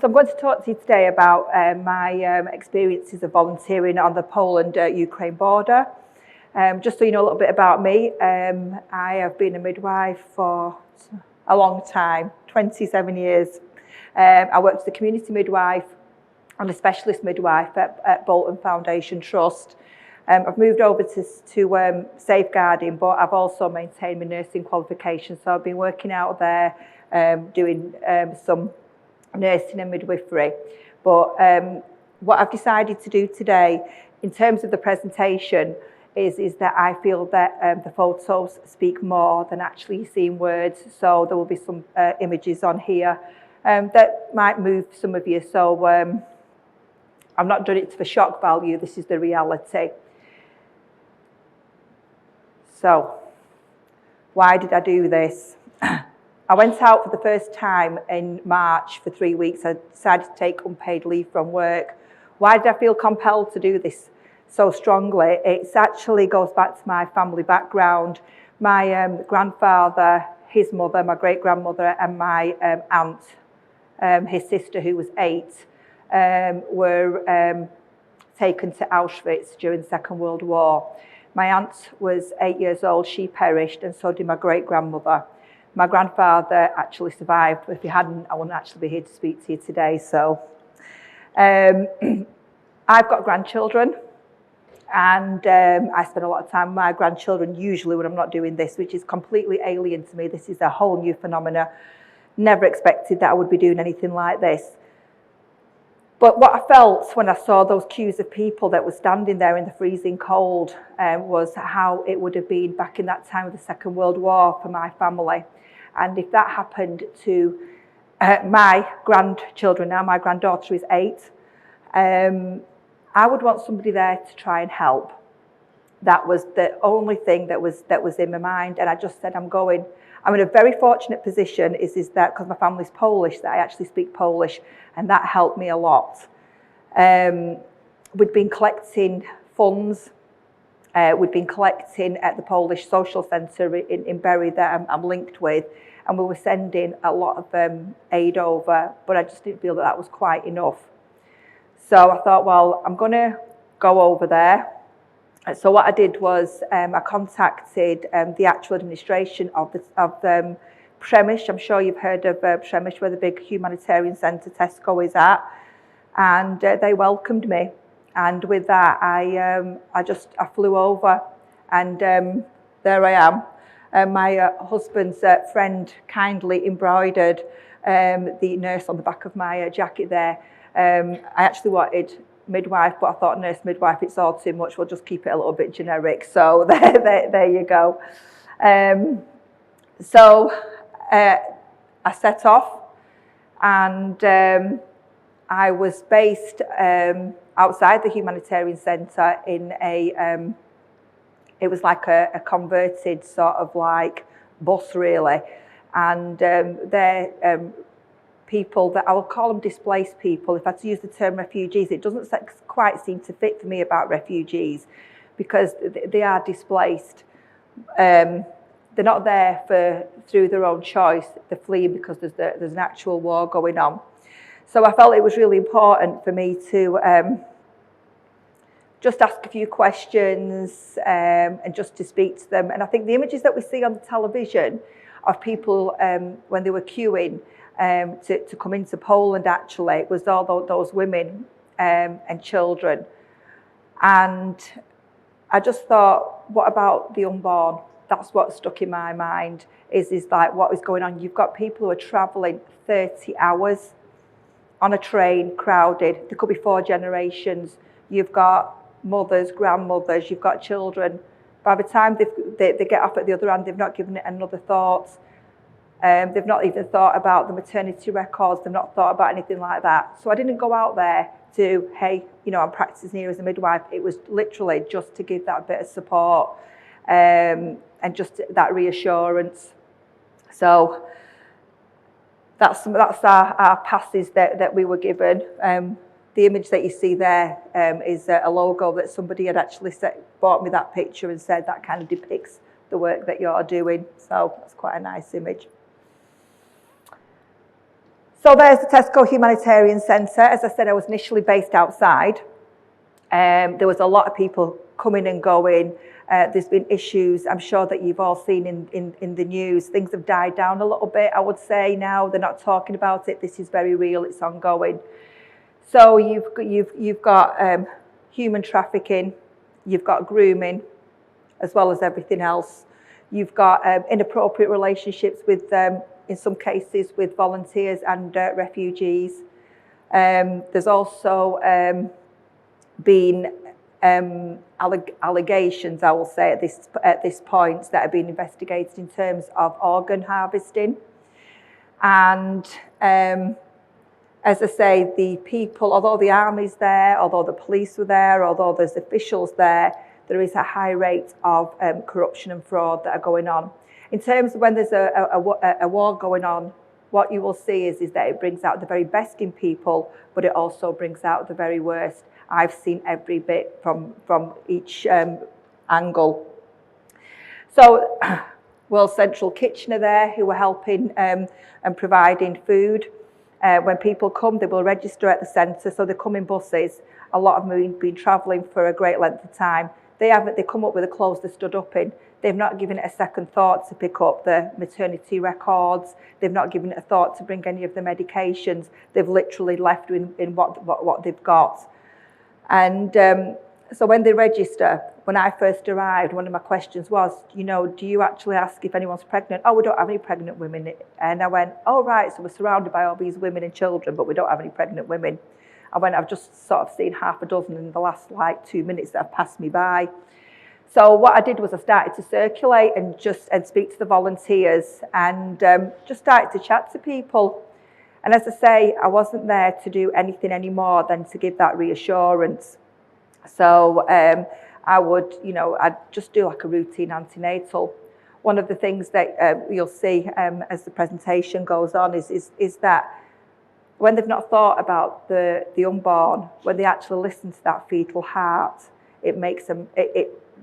So I'm going to talk to you today about my experiences of volunteering on the Poland-Ukraine border. Just so you know a little bit about me, I have been a midwife for a long time, 27 years. I worked as a community midwife and a specialist midwife at Bolton Foundation Trust. I've moved over to safeguarding, but I've also maintained my nursing qualification. So I've been working out there, doing some nursing and midwifery. But what I've decided to do today, in terms of the presentation, is that I feel that the photos speak more than actually seeing words. So there will be some images on here that might move some of you. So I've not done it for shock value. This is the reality. So why did I do this? I went out for the first time in March for 3 weeks. I decided to take unpaid leave from work. Why did I feel compelled to do this so strongly? It actually goes back to my family background. My grandfather, his mother, my great-grandmother, and my aunt, his sister, who was 8, were taken to Auschwitz during the Second World War. My aunt was 8 years old. She perished, and so did my great-grandmother. My grandfather actually survived. If he hadn't, I wouldn't actually be here to speak to you today. So I've got grandchildren, and I spend a lot of time with my grandchildren, usually when I'm not doing this, which is completely alien to me. This is a whole new phenomena. Never expected that I would be doing anything like this. But what I felt when I saw those queues of people that were standing there in the freezing cold was how it would have been back in that time of the Second World War for my family. And if that happened to my grandchildren, now my granddaughter is 8, I would want somebody there to try and help. That was the only thing that was in my mind. And I just said, I'm going. I'm in a very fortunate position is that because my family's Polish, that I actually speak Polish, and that helped me a lot. We'd been collecting funds. We'd been collecting at the Polish Social Centre in Bury that I'm linked with, and we were sending a lot of aid over, but I just didn't feel that was quite enough. So I thought, well, I'm going to go over there. So what I did was I contacted the actual administration of Przemyśl. I'm sure you've heard of Przemyśl, where the big humanitarian centre Tesco is at, and they welcomed me. And with that, I flew over, and there I am. My husband's friend kindly embroidered the nurse on the back of my jacket there. I actually wanted midwife, but I thought nurse midwife, it's all too much. We'll just keep it a little bit generic. So there you go. So I set off, and I was based outside the humanitarian centre in it was like a converted sort of like bus really, and they're people that I will call them displaced people. If I had to use the term refugees, it doesn't quite seem to fit for me about refugees, because they are displaced. They're not there through their own choice. They're fleeing because there's an actual war going on. So I felt it was really important for me to just ask a few questions and just to speak to them. And I think the images that we see on the television of people when they were queuing to come into Poland, actually, it was all those women and children. And I just thought, what about the unborn? That's what stuck in my mind, is like what is going on. You've got people who are travelling 30 hours on a train, crowded. There could be 4 generations. You've got mothers, grandmothers, you've got children. By the time they get off at the other end, they've not given it another thought. They've not even thought about the maternity records. They've not thought about anything like that. So I didn't go out there to, hey, I'm practicing here as a midwife. It was literally just to give that bit of support and just that reassurance. So that's our passes that we were given. The image that you see there is a logo that somebody had actually bought me that picture and said that kind of depicts the work that you're doing. So that's quite a nice image. So there's the Tesco Humanitarian Centre. As I said, I was initially based outside. There was a lot of people coming and going. There's been issues, I'm sure that you've all seen in the news. Things have died down a little bit, I would say now. They're not talking about it. This is very real, it's ongoing. So you've got human trafficking, you've got grooming, as well as everything else. You've got inappropriate relationships with, in some cases, with volunteers and refugees. There's also been allegations, I will say, at this point, that have been investigated in terms of organ harvesting. And as I say, the people, although the army's there, although the police were there, although there's officials there is a high rate of corruption and fraud that are going on. In terms of when there's a war going on, what you will see is that it brings out the very best in people, but it also brings out the very worst. I've seen every bit from each angle. So World Central Kitchen are there, who are helping and providing food. When people come, they will register at the centre, so they come in buses. A lot of them have been travelling for a great length of time. They come up with the clothes they stood up in. They've not given it a second thought to pick up the maternity records. They've not given it a thought to bring any of the medications. They've literally left in what they've got. And so when they register, when I first arrived, one of my questions was, do you actually ask if anyone's pregnant? Oh, we don't have any pregnant women. And I went, oh, right, so we're surrounded by all these women and children, but we don't have any pregnant women. I've just sort of seen half a dozen in the last 2 minutes that have passed me by. So what I did was I started to circulate and speak to the volunteers and just started to chat to people. And as I say, I wasn't there to do anything anymore than to give that reassurance. So I would, I'd just do like a routine antenatal. One of the things that you'll see as the presentation goes on is that when they've not thought about the unborn, when they actually listen to that fetal heart, it makes them,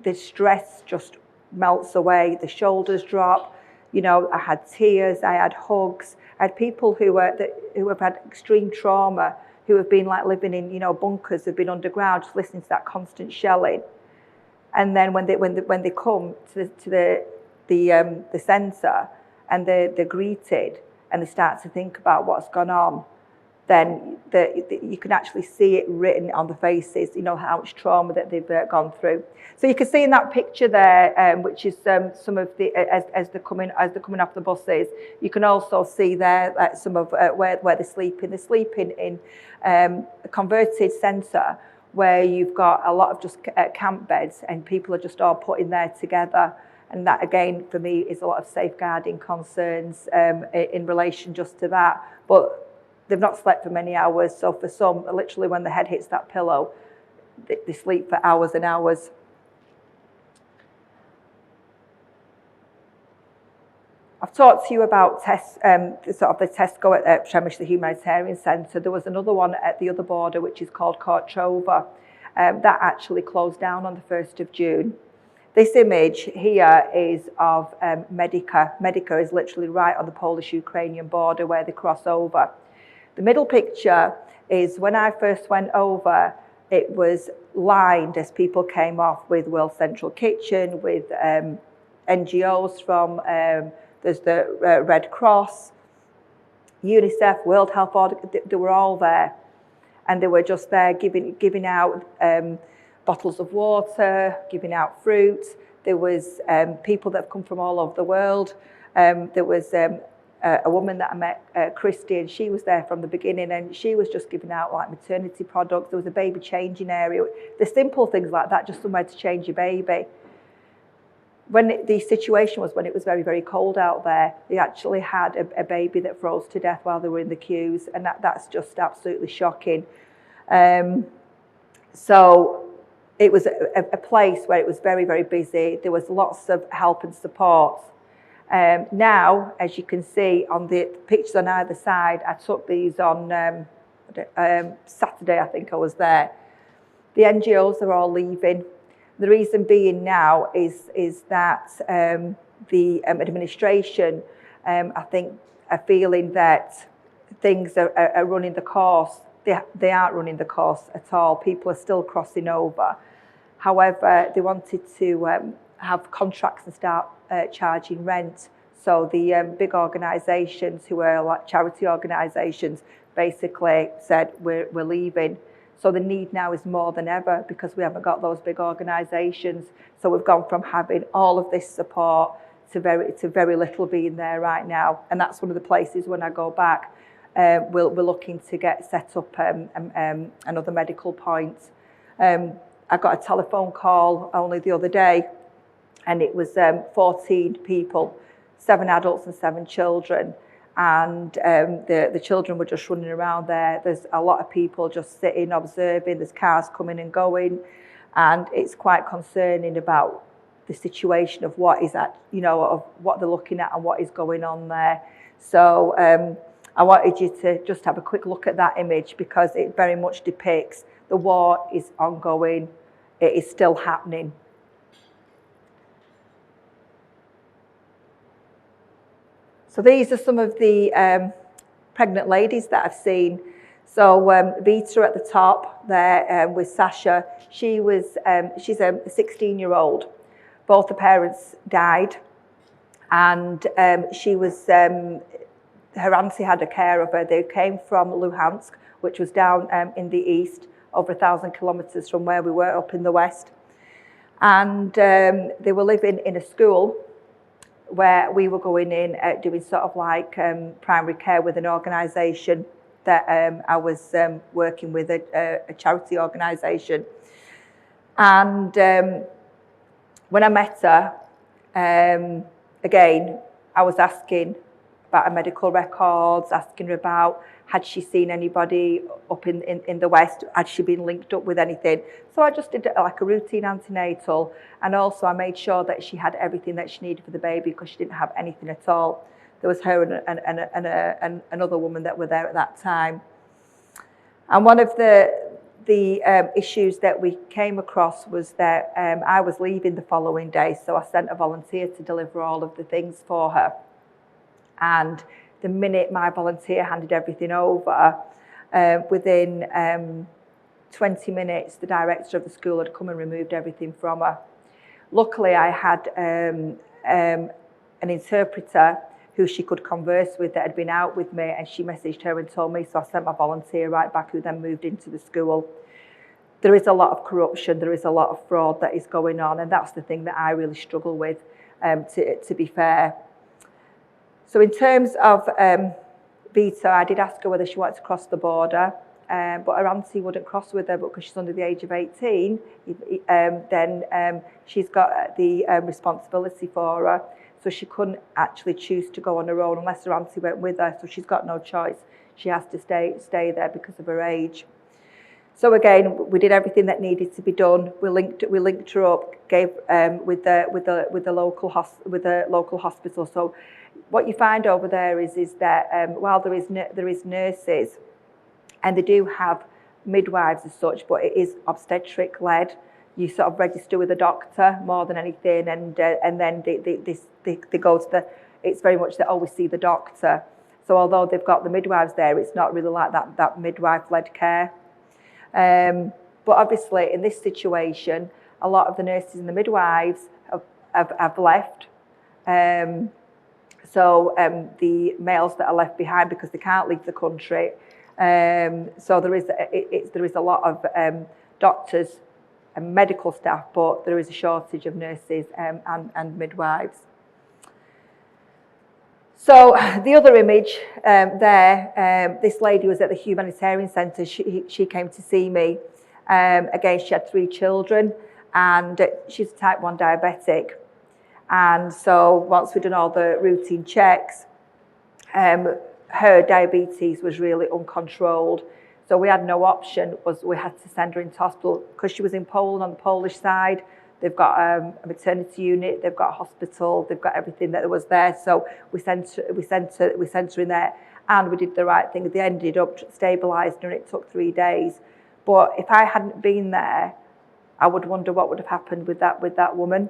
the stress just melts away, the shoulders drop. I had tears, I had hugs. I had people who have had extreme trauma, who have been living in bunkers, have been underground, just listening to that constant shelling. And then when they come to the centre and they're greeted and they start to think about what's gone on, then you can actually see it written on the faces, how much trauma that they've gone through. So you can see in that picture there, which is some of the, as they're coming off the buses, you can also see there some of where they're sleeping. They're sleeping in a converted centre where you've got a lot of just camp beds and people are just all put in there together. And that, again, for me, is a lot of safeguarding concerns in relation just to that. But they've not slept for many hours, so for some, literally when the head hits that pillow, they sleep for hours and hours. I've talked to you about the Tesco at Practitioner, the Humanitarian Centre. There was another one at the other border, which is called Kortrova. That actually closed down on the 1st of June. This image here is of Medica. Medica is literally right on the Polish-Ukrainian border where they cross over. The middle picture is when I first went over, it was lined as people came off with World Central Kitchen, with NGOs from, there's the Red Cross, UNICEF, World Health Organization, they were all there. And they were just there giving out bottles of water, giving out fruit. There was people that have come from all over the world. There was a woman that I met, Christy, and she was there from the beginning, and she was just giving out maternity products. There was a baby changing area. The simple things like that, just somewhere to change your baby. When the situation was when it was very, very cold out there, they actually had a baby that froze to death while they were in the queues, and that's just absolutely shocking. So it was a place where it was very, very busy. There was lots of help and support. Now, as you can see on the pictures on either side, I took these on Saturday, I think I was there. The NGOs are all leaving. The reason being now is that the administration, I think, are feeling that things are running the course. They aren't running the course at all. People are still crossing over. However, they wanted to have contracts and start charging rent. So the big organisations who are like charity organisations basically said, we're leaving. So the need now is more than ever because we haven't got those big organisations. So we've gone from having all of this support to very little being there right now. And that's one of the places when I go back, we're looking to get set up another medical point. I got a telephone call only the other day, and it was 14 people, 7 adults and 7 children. And the children were just running around there. There's a lot of people just sitting, observing. There's cars coming and going. And it's quite concerning about the situation of what is at, of what they're looking at and what is going on there. So I wanted you to just have a quick look at that image because it very much depicts the war is ongoing. It is still happening. So these are some of the pregnant ladies that I've seen. So Vita at the top there with Sasha. She's a 16-year-old. Both the parents died, and she was her auntie had a care of her. They came from Luhansk, which was down in the east, over 1,000 kilometres from where we were up in the west. And they were living in a school where we were going in doing sort of like primary care with an organisation that I was working with, a charity organisation. And when I met her, again, I was asking about her medical records, asking her about had she seen anybody up in the West, had she been linked up with anything. So I just did like a routine antenatal, and also I made sure that she had everything that she needed for the baby because she didn't have anything at all. There was her and another woman that were there at that time. And one of the issues that we came across was that I was leaving the following day, so I sent a volunteer to deliver all of the things for her. And the minute my volunteer handed everything over, within 20 minutes, the director of the school had come and removed everything from her. Luckily, I had an interpreter who she could converse with that had been out with me, and she messaged her and told me, so I sent my volunteer right back, who then moved into the school. There is a lot of corruption, there is a lot of fraud that is going on, and that's the thing that I really struggle with, to be fair. So in terms of Vita, I did ask her whether she wanted to cross the border, but her auntie wouldn't cross with her, but because she's under the age of 18, then she's got the responsibility for her. So she couldn't actually choose to go on her own unless her auntie went with her. So she's got no choice. She has to stay there because of her age. So again, we did everything that needed to be done. We linked her up, gave with the local hospital. So what you find over there is that while there is nurses, and they do have midwives as such, but it is obstetric led. You sort of register with a doctor more than anything, and then they go to the. It's very much they always see the doctor. So although they've got the midwives there, it's not really like that midwife-led care. But obviously, in this situation, a lot of the nurses and the midwives have left. So the males that are left behind because they can't leave the country. So there is a lot of doctors and medical staff, but there is a shortage of nurses and midwives. So the other image there, this lady was at the humanitarian centre. She came to see me. Again, she had 3 children, and she's a type 1 diabetic. And so once we'd done all the routine checks, her diabetes was really uncontrolled. So we had no option, we had to send her into hospital because she was in Poland on the Polish side. They've got a maternity unit, they've got a hospital, they've got everything that was there. So we sent her in there, and we did the right thing. They ended up stabilising her, and it took 3 days. But if I hadn't been there, I would wonder what would have happened with that woman.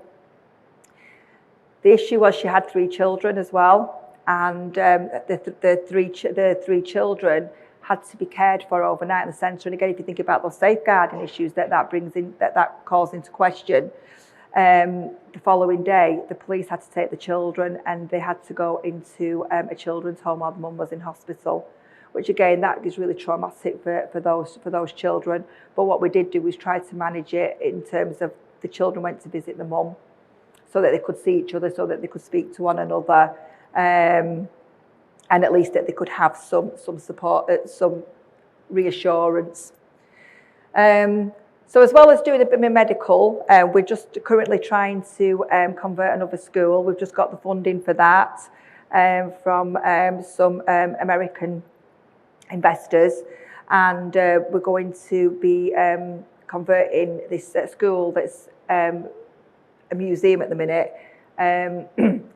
The issue was she had 3 children as well, and the three children had to be cared for overnight in the centre. And again, if you think about those safeguarding issues that brings in, that calls into question, the following day, the police had to take the children and they had to go into a children's home while the mum was in hospital, which again, that is really traumatic for those children. But what we did do was try to manage it in terms of the children went to visit the mum so that they could see each other, so that they could speak to one another, and at least that they could have some support, some reassurance. So as well as doing a bit of medical, we're just currently trying to convert another school. We've just got the funding for that from some American investors, and we're going to be converting this school that's a museum at the minute,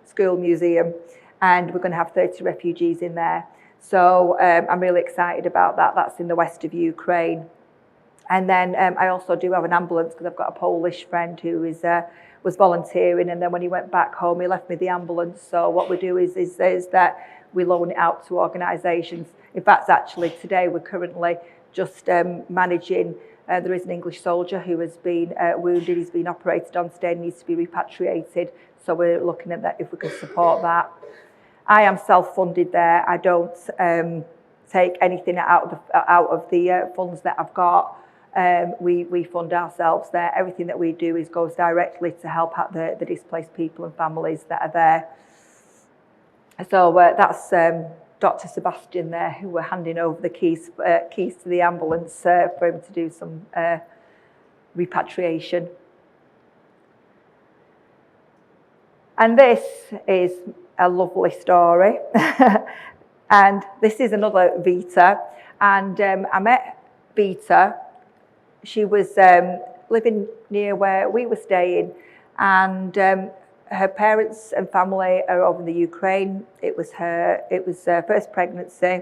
school museum, and we're going to have 30 refugees in there. So I'm really excited about that. That's in the west of Ukraine. And then I also do have an ambulance because I've got a Polish friend who was volunteering, and then when he went back home, he left me the ambulance. So what we do is that we loan it out to organisations. In fact, actually today we're currently just managing, there is an English soldier who has been wounded, he's been operated on today and needs to be repatriated. So we're looking at that, if we can support that. I am self-funded there. I don't take anything out of the funds that I've got. We fund ourselves there. Everything that we do goes directly to help out the displaced people and families that are there. So that's Dr. Sebastian there, who we're handing over the keys to the ambulance for him to do some repatriation. And this is a lovely story. And this is another Vita. And I met Vita. She was living near where we were staying, and her parents and family are over in the Ukraine. It was her first pregnancy.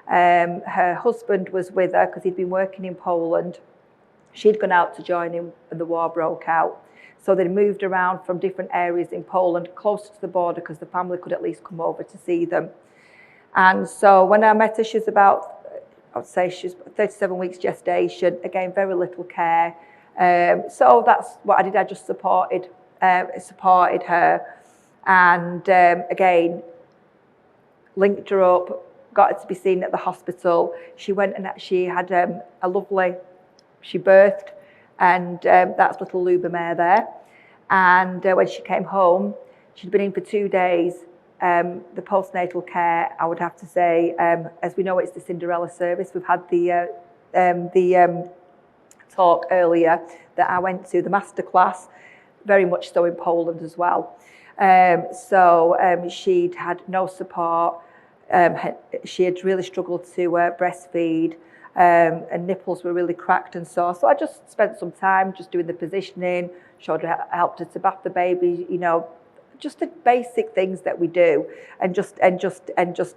Her husband was with her because he'd been working in Poland. She'd gone out to join him and the war broke out. So they moved around from different areas in Poland, closer to the border, because the family could at least come over to see them. And so when I met her, she was about, I'd say she's 37 weeks gestation, again, very little care. So that's what I did. I just supported her, and again, linked her up, got her to be seen at the hospital. She went and she had she birthed, and that's little Luba Mare there. And when she came home, she'd been in for 2 days. The postnatal care, I would have to say, as we know, it's the Cinderella service. We've had the talk earlier that I went to, the masterclass, very much so in Poland as well. So she'd had no support. She had really struggled to breastfeed, and nipples were really cracked and sore. So I just spent some time just doing the positioning, helped her to bath the baby, you know, just the basic things that we do, and just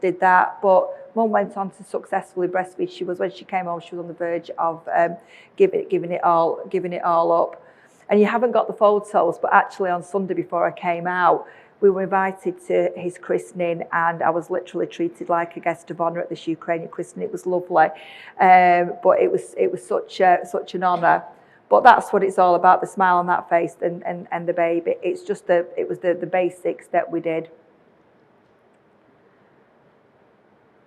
did that. But Mum went on to successfully breastfeed. When she came home, she was on the verge of giving it all up. And you haven't got the photos, but actually on Sunday before I came out, we were invited to his christening, and I was literally treated like a guest of honour at this Ukrainian christening. It was lovely, but it was such an honour. But that's what it's all about, the smile on that face and the baby. It's just it was the basics that we did.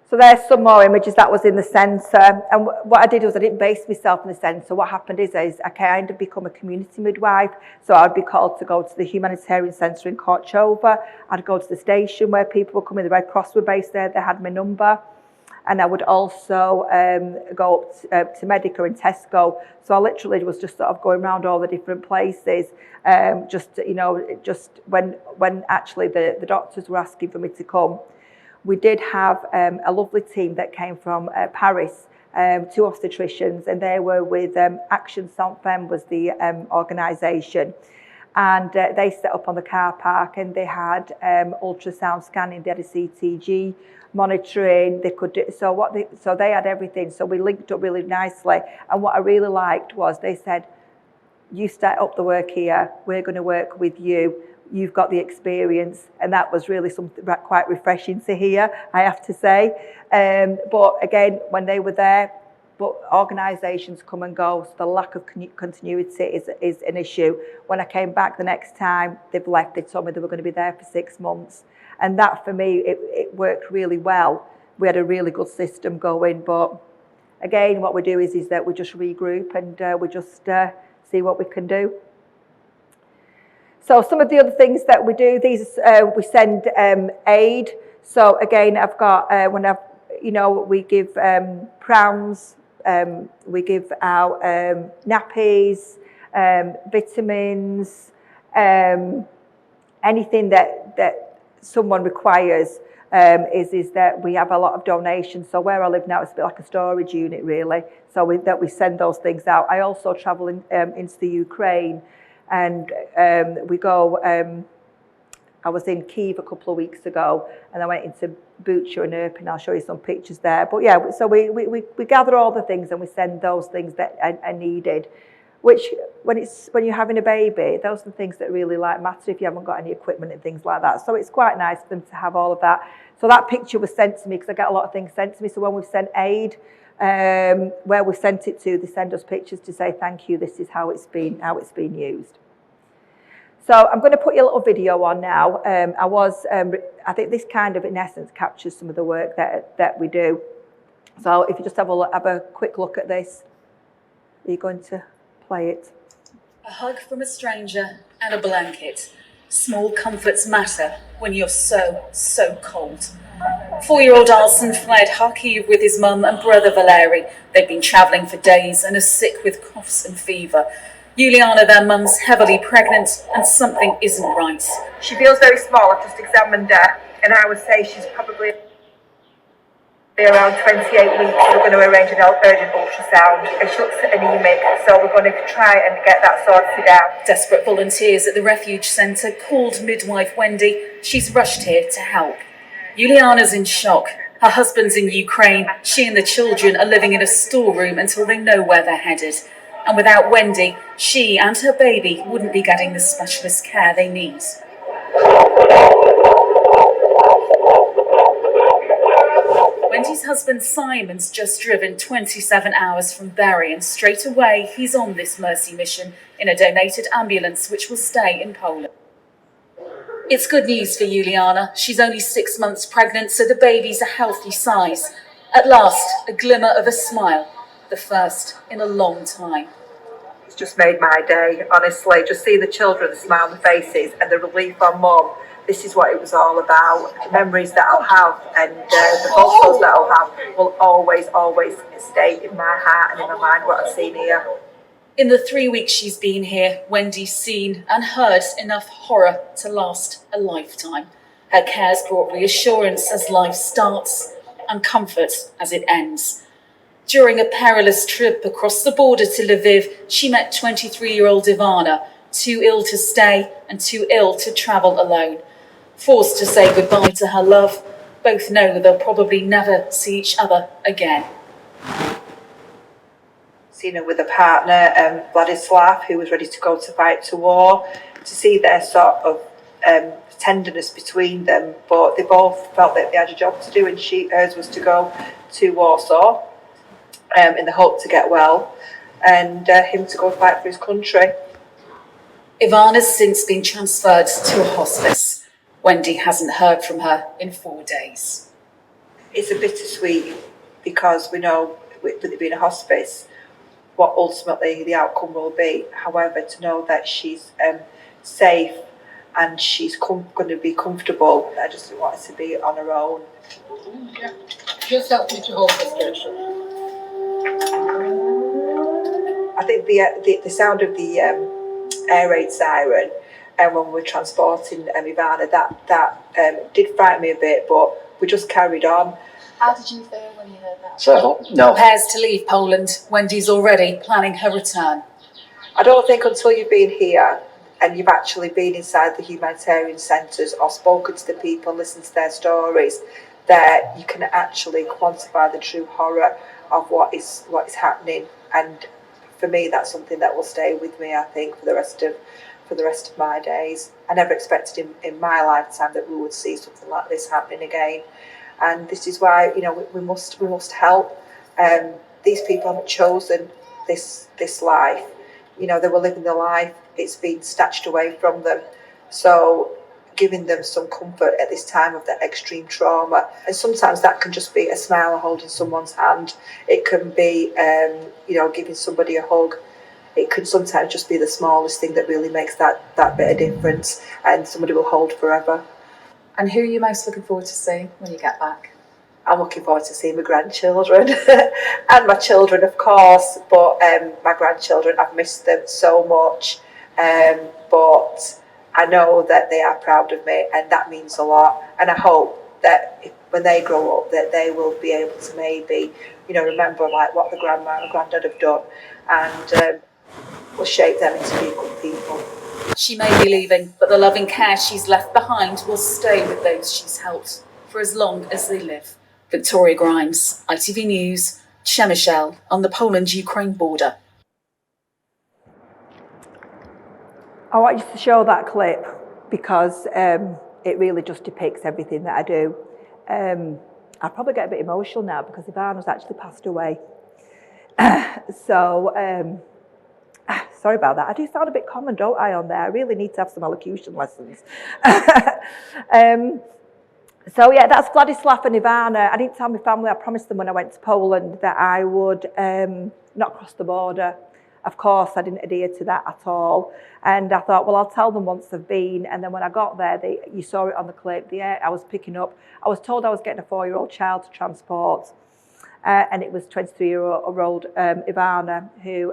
So there's some more images. That was in the centre. And what I did was I didn't base myself in the centre. What happened is I kind of become a community midwife. So I'd be called to go to the humanitarian centre in Korchova. I'd go to the station where people were coming. The Red Cross were based there. They had my number. And I would also go up to Medica and Tesco. So I literally was just sort of going around all the different places. Just when actually the doctors were asking for me to come. We did have a lovely team that came from Paris, 2 obstetricians, and they were with Action Sans Femme was the organisation. And they set up on the car park, and they had ultrasound scanning, they had a CTG monitoring, they could do, so they had everything. So we linked up really nicely. And what I really liked was they said, you start up the work here, we're going to work with you. you've got the experience, and that was really something quite refreshing to hear, I have to say. But again, when they were there, but organisations come and go, so the lack of continuity is an issue. When I came back the next time, they've left. They told me they were going to be there for 6 months, and that for me, it worked really well. We had a really good system going, but again, what we do is that we just regroup and we just see what we can do. So some of the other things that we do, we send aid. So again, I've got we give prams, we give out nappies, vitamins, anything that someone requires. Is that we have a lot of donations. So where I live now, it's a bit like a storage unit, really. So we send those things out. I also travel into the Ukraine, and we go. I was in Kyiv a couple of weeks ago, and I went into Bucha and Irpin. I'll show you some pictures there. But yeah, so we gather all the things and we send those things that are needed. Which, when you're having a baby, those are the things that really matter if you haven't got any equipment and things like that. So it's quite nice for them to have all of that. So that picture was sent to me because I get a lot of things sent to me. So when we've sent aid, where we've sent it to, they send us pictures to say thank you. This is how it's been used. So I'm going to put you a little video on now. I think this kind of, in essence, captures some of the work that we do. So if you just have a quick look at this, are you going to play it? A hug from a stranger and a blanket. Small comforts matter when you're so cold. 4-year-old Alison fled Kharkiv with his mum and brother Valery. They've been travelling for days and are sick with coughs and fever. Juliana, their mum's heavily pregnant and something isn't right. She feels very small. I've just examined her, and I would say she's probably around 28 weeks. We're going to arrange an urgent ultrasound, and she looks anemic, so we're going to try and get that sorted out. Desperate volunteers at the refuge centre called midwife Wendy. She's rushed here to help. Juliana's in shock. Her husband's in Ukraine. She and the children are living in a storeroom until they know where they're headed. And without Wendy, she and her baby wouldn't be getting the specialist care they need. Wendy's husband Simon's just driven 27 hours from Bury, and straight away he's on this mercy mission in a donated ambulance which will stay in Poland. It's good news for Juliana. She's only 6 months pregnant, so the baby's a healthy size. At last, a glimmer of a smile, the first in a long time. It's just made my day, honestly. Just seeing the children smile on the faces and the relief on mum. This is what it was all about. The memories that I'll have and the photos that I'll have will always stay in my heart and in my mind what I've seen here. In the 3 weeks she's been here, Wendy's seen and heard enough horror to last a lifetime. Her care's brought reassurance as life starts and comfort as it ends. During a perilous trip across the border to Lviv, she met 23-year-old Ivana, too ill to stay and too ill to travel alone. Forced to say goodbye to her love, both know they'll probably never see each other again. Seen her with a partner, Vladislav, who was ready to go to fight to war, to see their sort of tenderness between them, but they both felt that they had a job to do, and hers was to go to Warsaw in the hope to get well, and him to go fight for his country. Ivana's since been transferred to a hospice. Wendy hasn't heard from her in 4 days. It's a bittersweet because we know with it being a hospice what ultimately the outcome will be. However, to know that she's safe and she's going to be comfortable, I just want her to be on her own. Yeah. Just help me to hold this picture. I think the sound of the air raid siren, and when we were transporting Ivana, that did frighten me a bit, but we just carried on. How did you feel when you heard that? So, no. Prepares to leave Poland. Wendy's already planning her return. I don't think until you've been here and you've actually been inside the humanitarian centres or spoken to the people, listened to their stories, that you can actually quantify the true horror of what is happening. And for me, that's something that will stay with me, I think, for the rest for the rest of my days. I never expected in my lifetime that we would see something like this happening again. And this is why, you know, we must help. These people haven't chosen this life. You know, they were living their life. It's been snatched away from them. So giving them some comfort at this time of that extreme trauma. And sometimes that can just be a smile or holding someone's hand. It can be, you know, giving somebody a hug. It can sometimes just be the smallest thing that really makes that bit of difference, and somebody will hold forever. And who are you most looking forward to seeing when you get back? I'm looking forward to seeing my grandchildren and my children, of course, but my grandchildren, I've missed them so much. But I know that they are proud of me, and that means a lot. And I hope that when they grow up, that they will be able to maybe, you know, remember like what the grandma and granddad have done, and will shape them into being good people. She may be leaving, but the loving care she's left behind will stay with those she's helped for as long as they live. Victoria Grimes, ITV News, Przemyśl on the Poland-Ukraine border. I want you to show that clip because it really just depicts everything that I do. I'll probably get a bit emotional now because Ivana's actually passed away. So, sorry about that. I do sound a bit common, don't I, on there? I really need to have some elocution lessons. So yeah, that's Vladislav and Ivana. I didn't tell my family, I promised them when I went to Poland that I would not cross the border. Of course, I didn't adhere to that at all. And I thought, well, I'll tell them once I've been. And then when I got there, you saw it on the clip, I was picking up, I was told I was getting a 4-year-old child to transport. And it was 23-year-old Ivana who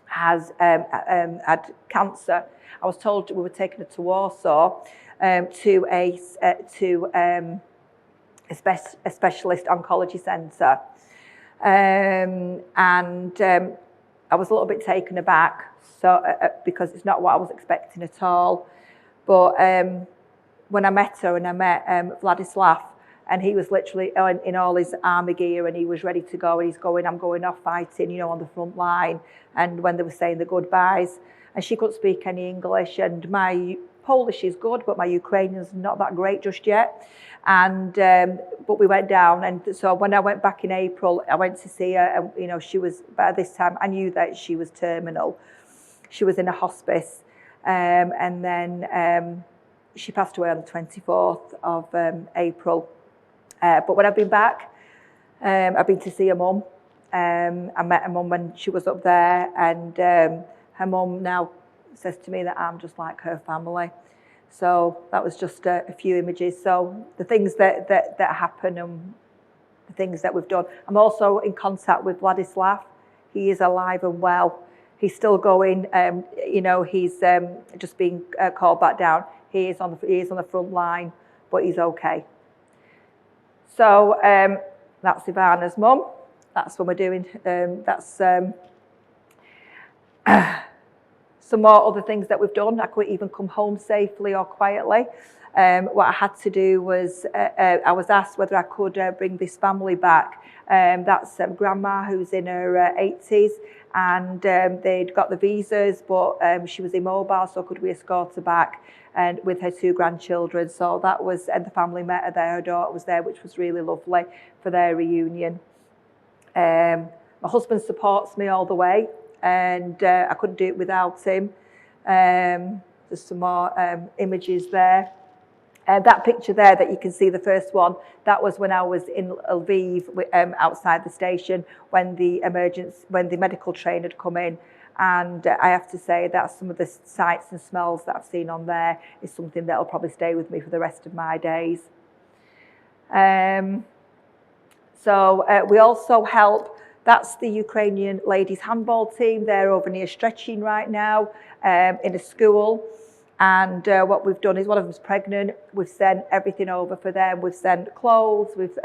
has had cancer. I was told we were taking her to Warsaw to a specialist oncology centre. I was a little bit taken aback, so because it's not what I was expecting at all. But when I met her and I met Vladislav, and he was literally in all his army gear and he was ready to go, and he's going, I'm going off fighting, you know, on the front line. And when they were saying the goodbyes, and she couldn't speak any English, and my Polish is good, but my Ukrainian's not that great just yet. And but we went down, and so when I went back in April, I went to see her, and you know, she was, by this time I knew that she was terminal. She was in a hospice, and then she passed away on the 24th of April. But when I've been back, I've been to see her mum. I met her mum when she was up there, and her mum now says to me that I'm just like her family. So that was just a few images. So the things that happen and the things that we've done. I'm also in contact with Vladislav. He is alive and well. He's still going. You know, he's just been called back down. He is on the front line, but he's okay. So that's Ivana's mum. That's what we're doing. That's some more other things that we've done. I couldn't even come home safely or quietly. What I had to do was, I was asked whether I could bring this family back. That's grandma who's in her 80s, and they'd got the visas, but she was immobile, so could we escort her back, and with her 2 grandchildren. So that was, and the family met her there, her daughter was there, which was really lovely for their reunion. My husband supports me all the way, and I couldn't do it without him. There's some more images there. That picture there that you can see, the first one, that was when I was in Lviv outside the station when the medical train had come in. And I have to say that some of the sights and smells that I've seen on there is something that will probably stay with me for the rest of my days. So we also help. That's the Ukrainian ladies handball team. They're over near Stretching right now in a school. And what we've done is, one of them's pregnant. We've sent everything over for them. We've sent clothes. We've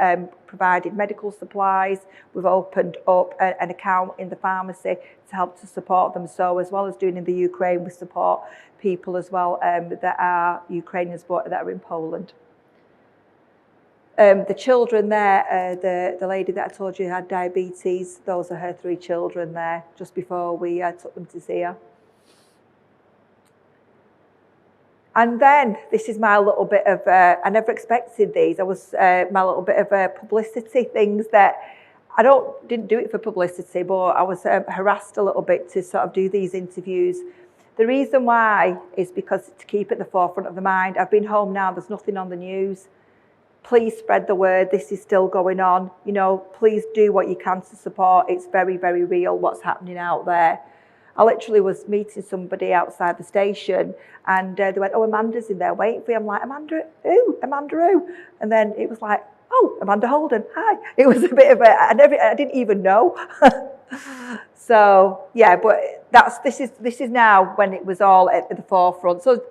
provided medical supplies. We've opened up an account in the pharmacy to help to support them. So as well as doing in the Ukraine, we support people as well that are Ukrainians but that are in Poland. The children there, the lady that I told you had diabetes, those are her 3 children there, just before we took them to see her. And then this is my little bit of, I never expected these. I was my little bit of publicity things that didn't do it for publicity, but I was harassed a little bit to sort of do these interviews. The reason why is because to keep it at the forefront of the mind. I've been home now, there's nothing on the news. Please spread the word, this is still going on. You know, please do what you can to support. It's very, very real what's happening out there. I literally was meeting somebody outside the station and they went, oh, Amanda's in there waiting for you. I'm like, Amanda who? Amanda who? And then it was like, oh, Amanda Holden, hi. It was a bit of I didn't even know. So yeah, but this is now when it was all at the forefront. So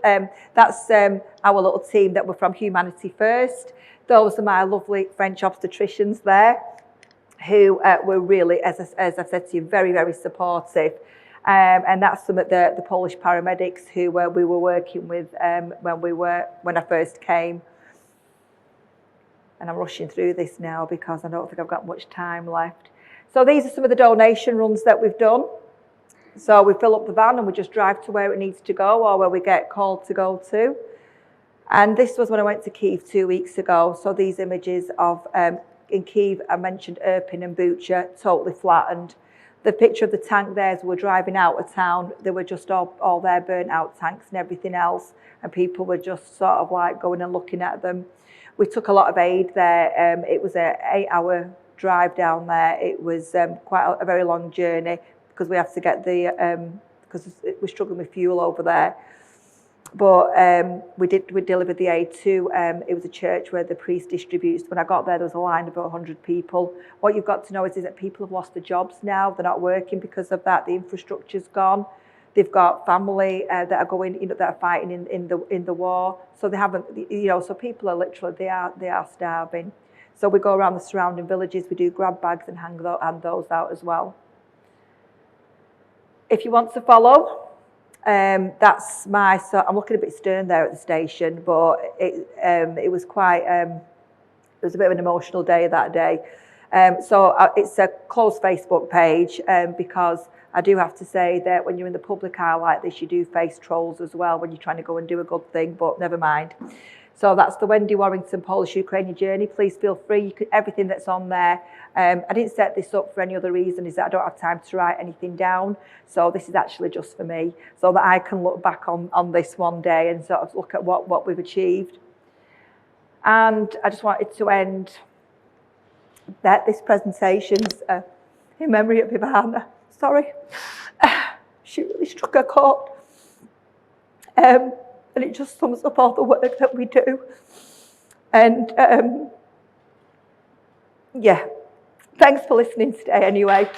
that's our little team that were from Humanity First. Those are my lovely French obstetricians there, who were really, as I've said to you, very, very supportive. And that's some of the Polish paramedics who we were working with when I first came. And I'm rushing through this now because I don't think I've got much time left. So these are some of the donation runs that we've done. So we fill up the van and we just drive to where it needs to go or where we get called to go to. And this was when I went to Kyiv 2 weeks ago. So these images of, in Kyiv, I mentioned Irpin and Bucha, totally flattened. The picture of the tank there as we were driving out of town, they were just all their burnt out tanks and everything else. And people were just sort of like going and looking at them. We took a lot of aid there. It was an 8-hour drive down there. It was quite a very long journey because we have to get because we're struggling with fuel over there. But we delivered the aid to, it was a church where the priest distributes. When I got there, there was a line of about 100 people. What you've got to know is that people have lost their jobs now. They're not working because of that. The infrastructure's gone. They've got family that are going, that are fighting in the war. So they haven't, so people are literally, they are starving. So we go around the surrounding villages. We do grab bags and hand those out as well. If you want to follow, that's I'm looking a bit stern there at the station, but it was quite, it was a bit of an emotional day that day. So it's a closed Facebook page because I do have to say that when you're in the public eye like this, you do face trolls as well when you're trying to go and do a good thing, but never mind. So that's the Wendy Warrington Polish-Ukrainian journey. Please feel free, everything that's on there. I didn't set this up for any other reason, is that I don't have time to write anything down. So this is actually just for me, so that I can look back on this one day and sort of look at what we've achieved. And I just wanted to end this presentation in memory of Ivana. Sorry, she really struck a chord. And it just sums up all the work that we do. And yeah, thanks for listening today anyway.